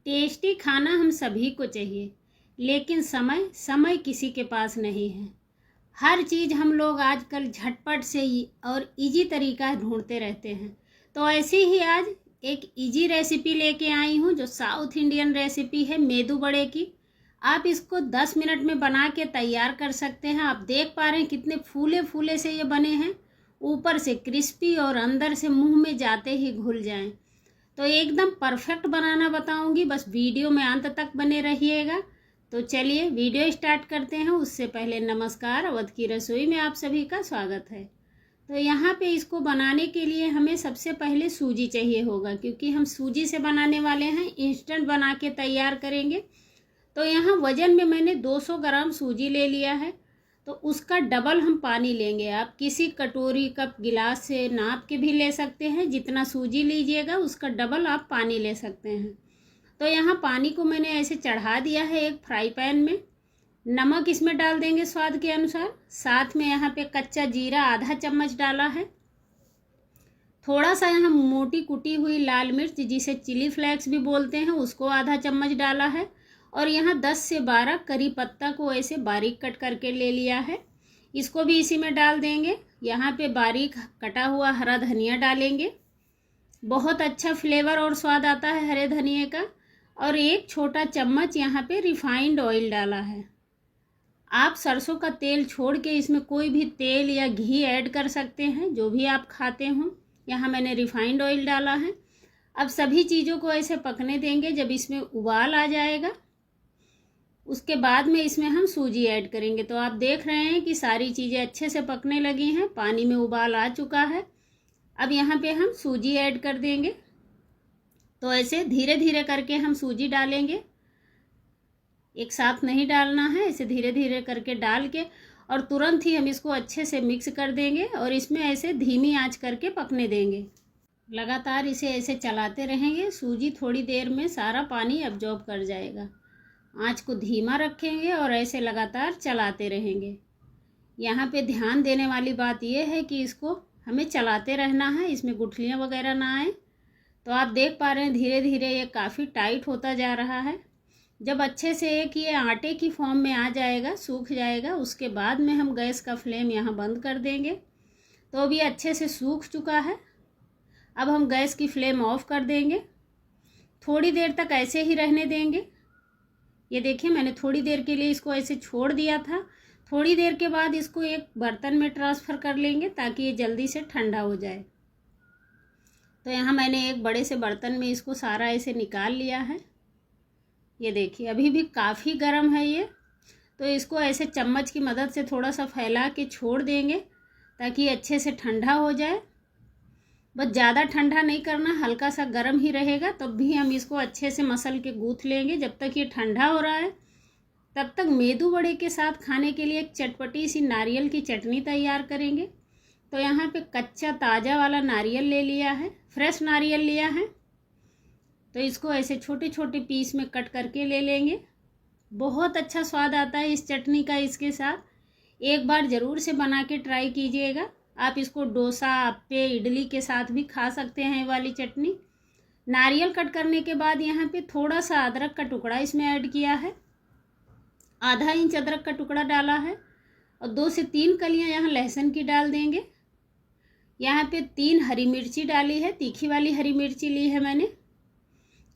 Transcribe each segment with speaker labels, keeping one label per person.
Speaker 1: Tasty खाना हम सभी को चाहिए, लेकिन समय किसी के पास नहीं है। हर चीज़ हम लोग आजकल झटपट से ही और इजी तरीका ढूंढते रहते हैं। तो ऐसे ही आज एक इजी रेसिपी लेके आई हूँ, जो साउथ इंडियन रेसिपी है मेदू बड़े की। आप इसको 10 मिनट में बना के तैयार कर सकते हैं। आप देख पा रहे हैं कितने फूले फूले से ये बने हैं, ऊपर से क्रिस्पी और अंदर से मुंह में जाते ही घुल जाएं। तो एकदम परफेक्ट बनाना बताऊंगी, बस वीडियो में अंत तक बने रहिएगा। तो चलिए वीडियो स्टार्ट करते हैं। उससे पहले नमस्कार, अवध की रसोई में आप सभी का स्वागत है। तो यहाँ पे इसको बनाने के लिए हमें सबसे पहले सूजी चाहिए होगा, क्योंकि हम सूजी से बनाने वाले हैं, इंस्टेंट बना के तैयार करेंगे। तो यहाँ वज़न में मैंने 200 ग्राम सूजी ले लिया है, तो उसका डबल हम पानी लेंगे। आप किसी कटोरी कप गिलास से नाप के भी ले सकते हैं। जितना सूजी लीजिएगा उसका डबल आप पानी ले सकते हैं। तो यहाँ पानी को मैंने ऐसे चढ़ा दिया है एक फ्राई पैन में। नमक इसमें डाल देंगे स्वाद के अनुसार। साथ में यहाँ पे कच्चा जीरा आधा चम्मच डाला है। थोड़ा सा यहाँ मोटी कुटी हुई लाल मिर्च, जिसे चिली फ्लेक्स भी बोलते हैं, उसको आधा चम्मच डाला है। और यहाँ 10 से 12 करी पत्ता को ऐसे बारीक कट करके ले लिया है, इसको भी इसी में डाल देंगे। यहाँ पे बारीक कटा हुआ हरा धनिया डालेंगे, बहुत अच्छा फ्लेवर और स्वाद आता है हरे धनिए का। और एक छोटा चम्मच यहाँ पे रिफाइंड ऑयल डाला है। आप सरसों का तेल छोड़ के इसमें कोई भी तेल या घी ऐड कर सकते हैं, जो भी आप खाते हों। यहाँ मैंने रिफाइंड ऑयल डाला है। अब सभी चीज़ों को ऐसे पकने देंगे। जब इसमें उबाल आ जाएगा उसके बाद में इसमें हम सूजी ऐड करेंगे। तो आप देख रहे हैं कि सारी चीज़ें अच्छे से पकने लगी हैं, पानी में उबाल आ चुका है। अब यहाँ पे हम सूजी ऐड कर देंगे। तो ऐसे धीरे धीरे करके हम सूजी डालेंगे, एक साथ नहीं डालना है, ऐसे धीरे धीरे करके डाल के और तुरंत ही हम इसको अच्छे से मिक्स कर देंगे और इसमें ऐसे धीमी आंच करके पकने देंगे। लगातार इसे ऐसे चलाते रहेंगे, सूजी थोड़ी देर में सारा पानी अब्जॉर्ब कर जाएगा। आंच को धीमा रखेंगे और ऐसे लगातार चलाते रहेंगे। यहाँ पे ध्यान देने वाली बात यह है कि इसको हमें चलाते रहना है, इसमें गुठलियाँ वगैरह ना आए। तो आप देख पा रहे हैं धीरे धीरे ये काफ़ी टाइट होता जा रहा है। जब अच्छे से एक ये आटे की फॉर्म में आ जाएगा, सूख जाएगा, उसके बाद में हम गैस का फ्लेम यहाँ बंद कर देंगे। तो अभी अच्छे से सूख चुका है। अब हम गैस की फ्लेम ऑफ कर देंगे, थोड़ी देर तक ऐसे ही रहने देंगे। ये देखिए मैंने थोड़ी देर के लिए इसको ऐसे छोड़ दिया था। थोड़ी देर के बाद इसको एक बर्तन में ट्रांसफ़र कर लेंगे ताकि ये जल्दी से ठंडा हो जाए। तो यहाँ मैंने एक बड़े से बर्तन में इसको सारा ऐसे निकाल लिया है। ये देखिए अभी भी काफ़ी गर्म है ये। तो इसको ऐसे चम्मच की मदद से थोड़ा सा फैला के छोड़ देंगे ताकि अच्छे से ठंडा हो जाए। बस ज़्यादा ठंडा नहीं करना, हल्का सा गर्म ही रहेगा। तब भी हम इसको अच्छे से मसल के गूँथ लेंगे। जब तक ये ठंडा हो रहा है तब तक मेदू वड़े के साथ खाने के लिए एक चटपटी सी नारियल की चटनी तैयार करेंगे। तो यहाँ पे कच्चा ताज़ा वाला नारियल ले लिया है, फ्रेश नारियल लिया है। तो इसको ऐसे छोटे छोटे पीस में कट करके ले लेंगे। बहुत अच्छा स्वाद आता है इस चटनी का इसके साथ। एक बार ज़रूर से बना के ट्राई कीजिएगा। आप इसको डोसा, अप्पे, इडली के साथ भी खा सकते हैं ये वाली चटनी। नारियल कट करने के बाद यहाँ पे थोड़ा सा अदरक का टुकड़ा इसमें ऐड किया है, आधा इंच अदरक का टुकड़ा डाला है। और 2 से 3 कलियाँ यहाँ लहसुन की डाल देंगे। यहाँ पे 3 हरी मिर्ची डाली है, तीखी वाली हरी मिर्ची ली है मैंने।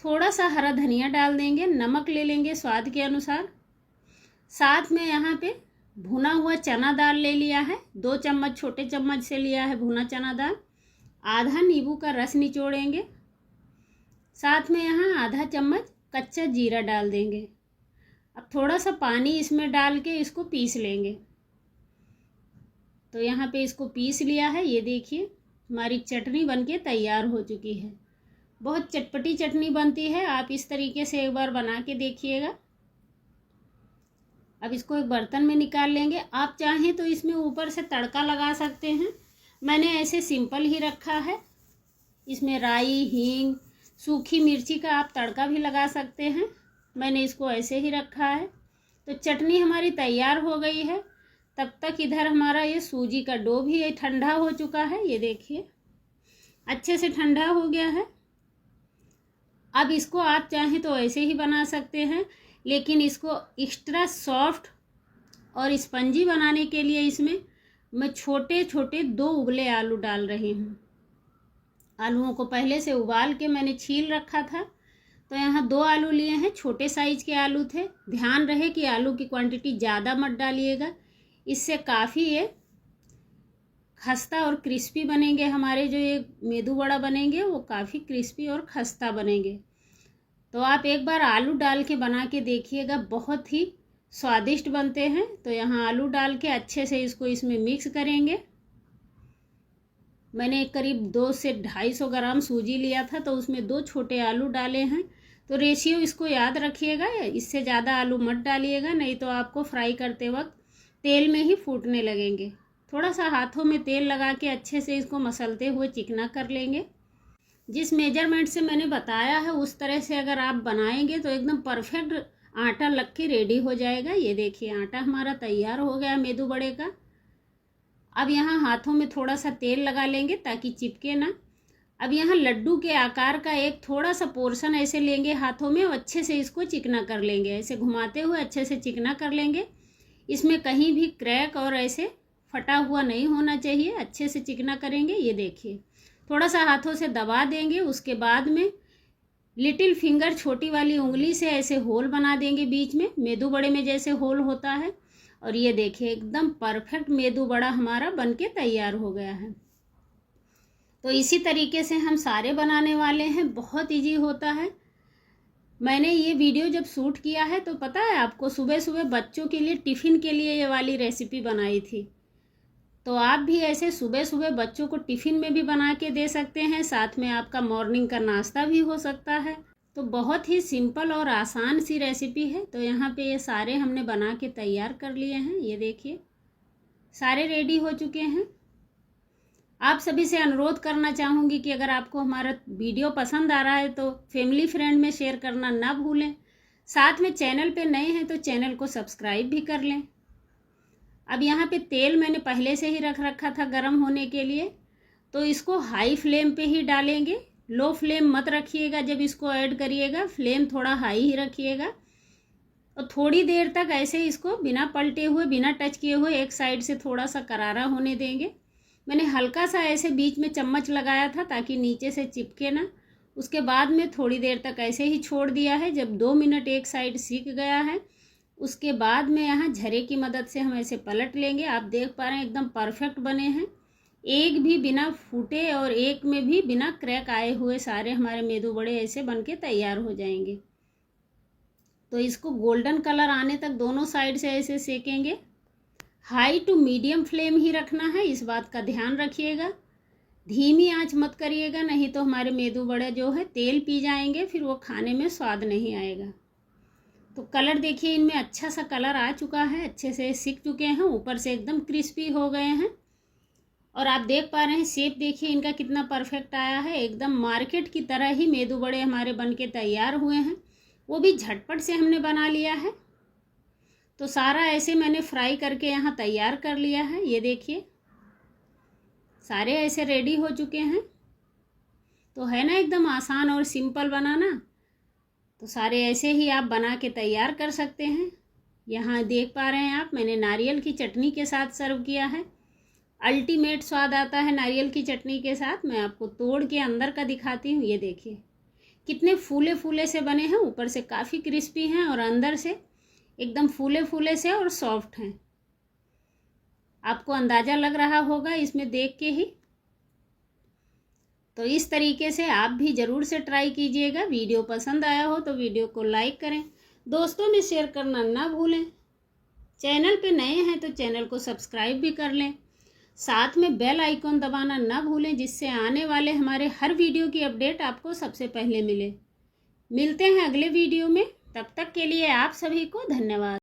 Speaker 1: थोड़ा सा हरा धनिया डाल देंगे। नमक ले लेंगे स्वाद के अनुसार। साथ में यहाँ पे भुना हुआ चना दाल ले लिया है, 2 चम्मच छोटे चम्मच से लिया है भुना चना दाल। आधा नींबू का रस निचोड़ेंगे। साथ में यहाँ आधा चम्मच कच्चा जीरा डाल देंगे। अब थोड़ा सा पानी इसमें डाल के इसको पीस लेंगे। तो यहाँ पे इसको पीस लिया है। ये देखिए हमारी चटनी बनके तैयार हो चुकी है। बहुत चटपटी चटनी बनती है, आप इस तरीके से एक बार बना के देखिएगा। अब इसको एक बर्तन में निकाल लेंगे। आप चाहें तो इसमें ऊपर से तड़का लगा सकते हैं, मैंने ऐसे सिंपल ही रखा है। इसमें राई, हींग, सूखी मिर्ची का आप तड़का भी लगा सकते हैं, मैंने इसको ऐसे ही रखा है। तो चटनी हमारी तैयार हो गई है। तब तक इधर हमारा ये सूजी का डो भी ठंडा हो चुका है। ये देखिए अच्छे से ठंडा हो गया है। अब इसको आप चाहें तो ऐसे ही बना सकते हैं, लेकिन इसको एक्स्ट्रा सॉफ्ट और स्पंजी बनाने के लिए इसमें मैं छोटे छोटे 2 उबले आलू डाल रही हूँ। आलूओं को पहले से उबाल के मैंने छील रखा था। तो यहाँ 2 आलू लिए हैं, छोटे साइज के आलू थे। ध्यान रहे कि आलू की क्वांटिटी ज़्यादा मत डालिएगा, इससे काफ़ी ये खस्ता और क्रिस्पी बनेंगे। हमारे जो ये मेदू वड़ा बनेंगे वो काफ़ी क्रिस्पी और खस्ता बनेंगे। तो आप एक बार आलू डाल के बना के देखिएगा, बहुत ही स्वादिष्ट बनते हैं। तो यहाँ आलू डाल के अच्छे से इसको इसमें मिक्स करेंगे। मैंने करीब 2 से 250 ग्राम सूजी लिया था, तो उसमें 2 छोटे आलू डाले हैं। तो रेशियो इसको याद रखिएगा, इससे ज़्यादा आलू मत डालिएगा, नहीं तो आपको फ्राई करते वक्त तेल में ही फूटने लगेंगे। थोड़ा सा हाथों में तेल लगा के अच्छे से इसको मसलते हुए चिकना कर लेंगे। जिस मेजरमेंट से मैंने बताया है उस तरह से अगर आप बनाएंगे तो एकदम परफेक्ट आटा लग के रेडी हो जाएगा। ये देखिए आटा हमारा तैयार हो गया मेदू बड़े का। अब यहाँ हाथों में थोड़ा सा तेल लगा लेंगे ताकि चिपके ना। अब यहाँ लड्डू के आकार का एक थोड़ा सा पोर्शन ऐसे लेंगे हाथों में और अच्छे से इसको चिकना कर लेंगे। ऐसे घुमाते हुए अच्छे से चिकना कर लेंगे। इसमें कहीं भी क्रैक और ऐसे फटा हुआ नहीं होना चाहिए, अच्छे से चिकना करेंगे। ये देखिए थोड़ा सा हाथों से दबा देंगे। उसके बाद में लिटिल फिंगर छोटी वाली उंगली से ऐसे होल बना देंगे बीच में, मेदू बड़े में जैसे होल होता है। और ये देखिए एकदम परफेक्ट मेदू बड़ा हमारा बनके तैयार हो गया है। तो इसी तरीके से हम सारे बनाने वाले हैं, बहुत इजी होता है। मैंने ये वीडियो जब शूट किया है तो पता है आपको, सुबह सुबह बच्चों के लिए टिफ़िन के लिए ये वाली रेसिपी बनाई थी। तो आप भी ऐसे सुबह सुबह बच्चों को टिफ़िन में भी बना के दे सकते हैं, साथ में आपका मॉर्निंग का नाश्ता भी हो सकता है। तो बहुत ही सिंपल और आसान सी रेसिपी है। तो यहाँ पे ये सारे हमने बना के तैयार कर लिए हैं। ये देखिए सारे रेडी हो चुके हैं। आप सभी से अनुरोध करना चाहूँगी कि अगर आपको हमारा वीडियो पसंद आ रहा है तो फैमिली फ्रेंड में शेयर करना ना भूलें। साथ में चैनल पे नए हैं तो चैनल को सब्सक्राइब भी कर लें। अब यहाँ पे तेल मैंने पहले से ही रख रखा था गर्म होने के लिए, तो इसको हाई फ्लेम पे ही डालेंगे। लो फ्लेम मत रखिएगा, जब इसको ऐड करिएगा फ्लेम थोड़ा हाई ही रखिएगा। और थोड़ी देर तक ऐसे इसको बिना पलटे हुए, बिना टच किए हुए एक साइड से थोड़ा सा करारा होने देंगे। मैंने हल्का सा ऐसे बीच में चम्मच लगाया था ताकि नीचे से चिपके ना। उसके बाद में थोड़ी देर तक ऐसे ही छोड़ दिया है। जब 2 मिनट एक साइड सीख गया है उसके बाद में यहाँ झरे की मदद से हम ऐसे पलट लेंगे। आप देख पा रहे हैं एकदम परफेक्ट बने हैं, एक भी बिना फूटे और एक में भी बिना क्रैक आए हुए सारे हमारे मेदू बड़े ऐसे बनके तैयार हो जाएंगे। तो इसको गोल्डन कलर आने तक दोनों साइड से ऐसे सेकेंगे। हाई टू मीडियम फ्लेम ही रखना है, इस बात का ध्यान रखिएगा। धीमी आंच मत करिएगा, नहीं तो हमारे मेदू बड़े जो है तेल पी जाएंगे, फिर वो खाने में स्वाद नहीं आएगा। तो कलर देखिए इनमें अच्छा सा कलर आ चुका है, अच्छे से सिक चुके हैं, ऊपर से एकदम क्रिस्पी हो गए हैं। और आप देख पा रहे हैं शेप देखिए इनका कितना परफेक्ट आया है, एकदम मार्केट की तरह ही मेदू बड़े हमारे बनके तैयार हुए हैं। वो भी झटपट से हमने बना लिया है। तो सारा ऐसे मैंने फ्राई करके यहाँ तैयार कर लिया है। ये देखिए सारे ऐसे रेडी हो चुके हैं। तो है ना एकदम आसान और सिंपल बनाना। तो सारे ऐसे ही आप बना के तैयार कर सकते हैं। यहाँ देख पा रहे हैं आप, मैंने नारियल की चटनी के साथ सर्व किया है। अल्टीमेट स्वाद आता है नारियल की चटनी के साथ। मैं आपको तोड़ के अंदर का दिखाती हूँ। ये देखिए कितने फूले फूले से बने हैं, ऊपर से काफ़ी क्रिस्पी हैं और अंदर से एकदम फूले फूले से और सॉफ्ट हैं। आपको अंदाज़ा लग रहा होगा इसमें देख के ही। तो इस तरीके से आप भी ज़रूर से ट्राई कीजिएगा। वीडियो पसंद आया हो तो वीडियो को लाइक करें, दोस्तों में शेयर करना ना भूलें। चैनल पे नए हैं तो चैनल को सब्सक्राइब भी कर लें, साथ में बेल आइकॉन दबाना ना भूलें, जिससे आने वाले हमारे हर वीडियो की अपडेट आपको सबसे पहले मिले। मिलते हैं अगले वीडियो में, तब तक के लिए आप सभी को धन्यवाद।